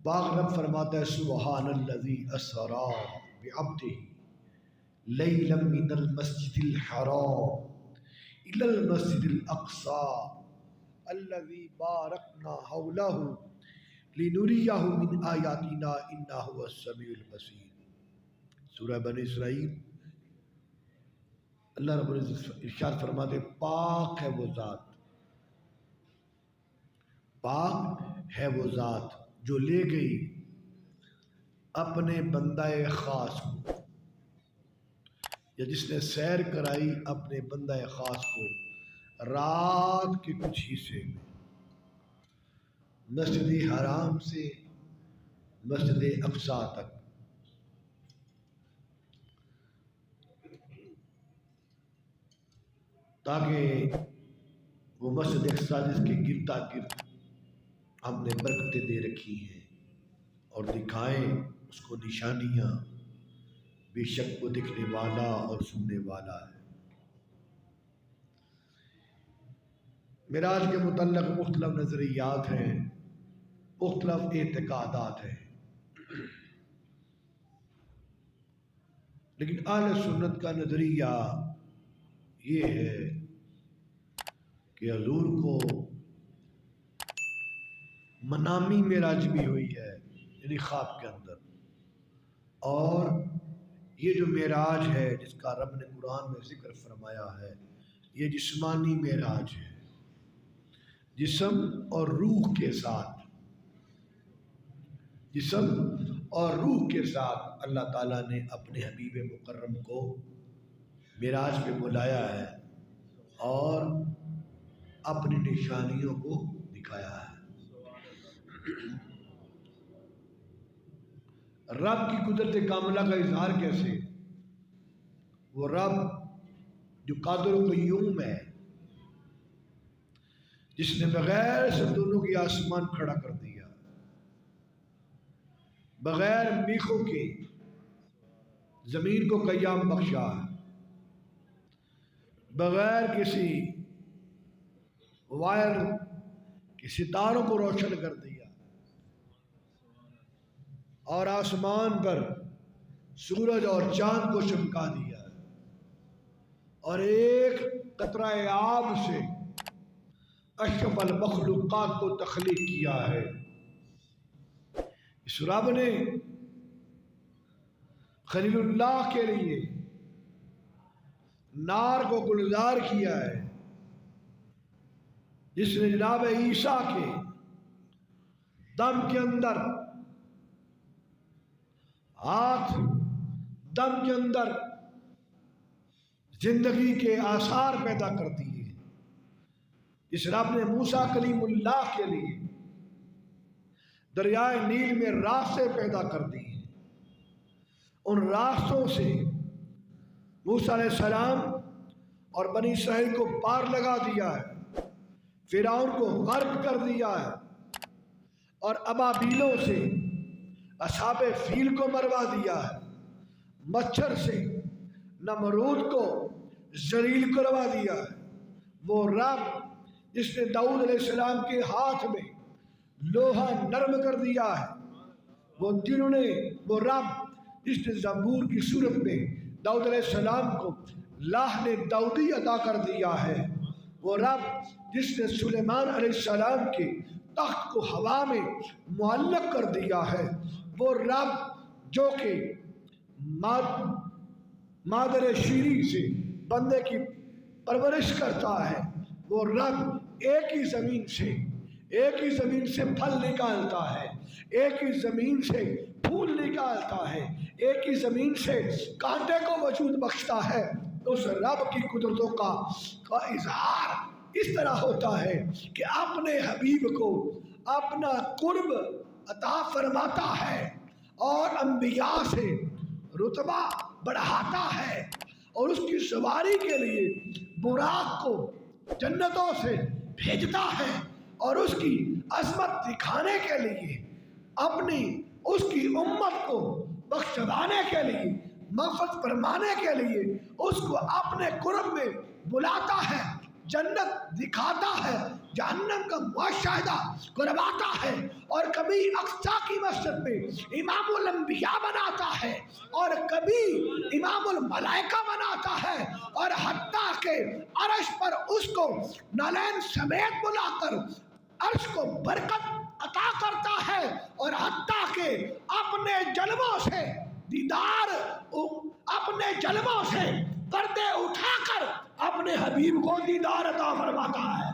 پاک رب فرماتا ہے سبحان الذی اسرا بعبدہ لیلا من المسجد الحرام الی المسجد الاقصی الذی بارکنا حولہ لنریہ من آیاتنا انہ هو السمیع البصیر۔ سورہ بنی اسرائیل اللہ رب العزت ارشاد فرماتے پاک ہے وہ ذات، پاک ہے وہ ذات جو لے گئی اپنے بندہ خاص کو، یا جس نے سیر کرائی اپنے بندہ خاص کو رات کے کچھ حصے میں مسجد حرام سے مسجد اقصی تک، تاکہ وہ مسجد اقصی جس کے گردا گرد ہم نے برکتیں دے رکھی ہیں اور دکھائیں اس کو نشانیاں، بے شک وہ دکھنے والا اور سننے والا ہے۔ معراج کے متعلق مختلف نظریات ہیں، مختلف اعتقادات ہیں، لیکن اہل سنت کا نظریہ یہ ہے کہ حضور کو منامی معراج بھی ہوئی ہے، یعنی خواب کے اندر، اور یہ جو معراج ہے جس کا رب نے قرآن میں ذکر فرمایا ہے یہ جسمانی معراج ہے، جسم اور روح کے ساتھ، جسم اور روح کے ساتھ اللہ تعالیٰ نے اپنے حبیب مکرم کو معراج پہ بلایا ہے اور اپنی نشانیوں کو دکھایا ہے۔ رب کی قدرت کاملہ کا اظہار کیسے؟ وہ رب جو قادر و قیوم ہے، جس نے بغیر ستونوں کی آسمان کھڑا کر دیا، بغیر میخوں کے زمین کو قیام بخشا، بغیر کسی وائر کے ستاروں کو روشن کر دیا، اور آسمان پر سورج اور چاند کو چمکا دیا، اور ایک قطرہ آب سے اشرف المخلوقات کو تخلیق کیا ہے۔ اس رب نے خلیل اللہ کے لیے نار کو گلزار کیا ہے، جس نے جناب عیسیٰ کے دم کے اندر ہاتھ، دم کے اندر زندگی کے آثار پیدا کر دیے، جس رب نے موسیٰ کلیم اللہ کے لیے دریائے نیل میں راستے پیدا کر دیے، ان راستوں سے موسیٰ علیہ السلام اور بنی اسرائیل کو پار لگا دیا ہے، فرعون کو غرق کر دیا ہے، اور ابابیلوں سے اصحاب فیل کو مروا دیا ہے، مچھر سے نمرود کو ذلیل کروا دیا ہے۔ وہ رب جس نے داؤد علیہ السلام کے ہاتھ میں لوہا نرم کر دیا ہے، وہ رب جس نے زبور کی صورت میں داؤد علیہ السلام کو لاحن داؤدی عطا کر دیا ہے، وہ رب جس نے سلیمان علیہ السلام کے تخت کو ہوا میں معلق کر دیا ہے، وہ رب جو کہ مادر شیریں سے بندے کی پرورش کرتا ہے، وہ رب ایک ہی زمین سے پھل نکالتا ہے، ایک ہی زمین سے پھول نکالتا ہے، ایک ہی زمین سے کانٹے کو وجود بخشتا ہے۔ اس رب کی قدرتوں کا اظہار اس طرح ہوتا ہے کہ اپنے حبیب کو اپنا قرب عطا فرماتا ہے اور انبیاء سے رتبہ بڑھاتا ہے، اور اس کی سواری کے لیے براق کو جنتوں سے بھیجتا ہے، اور اس کی عظمت دکھانے کے لیے اس کی امت کو بخشوانے کے لیے، مغفرت فرمانے کے لیے اس کو اپنے قرب میں بلاتا ہے، جنت دکھاتا ہے، جہنم کا مشاہدہ کرواتا ہے، اور کبھی کبھی اقصی کی مسجد میں امام الانبیاء بناتا ہے اور کبھی امام الملائکہ بناتا ہے، اور حتیٰ کہ عرش پر اس کو نالین سمیت بلا کر عرش کو برکت عطا کرتا ہے، اور حتیٰ کہ اپنے جلووں سے دیدار، اپنے جلووں سے پردے اٹھا کر اپنے حبیب کو دیدار عطا فرماتا ہے۔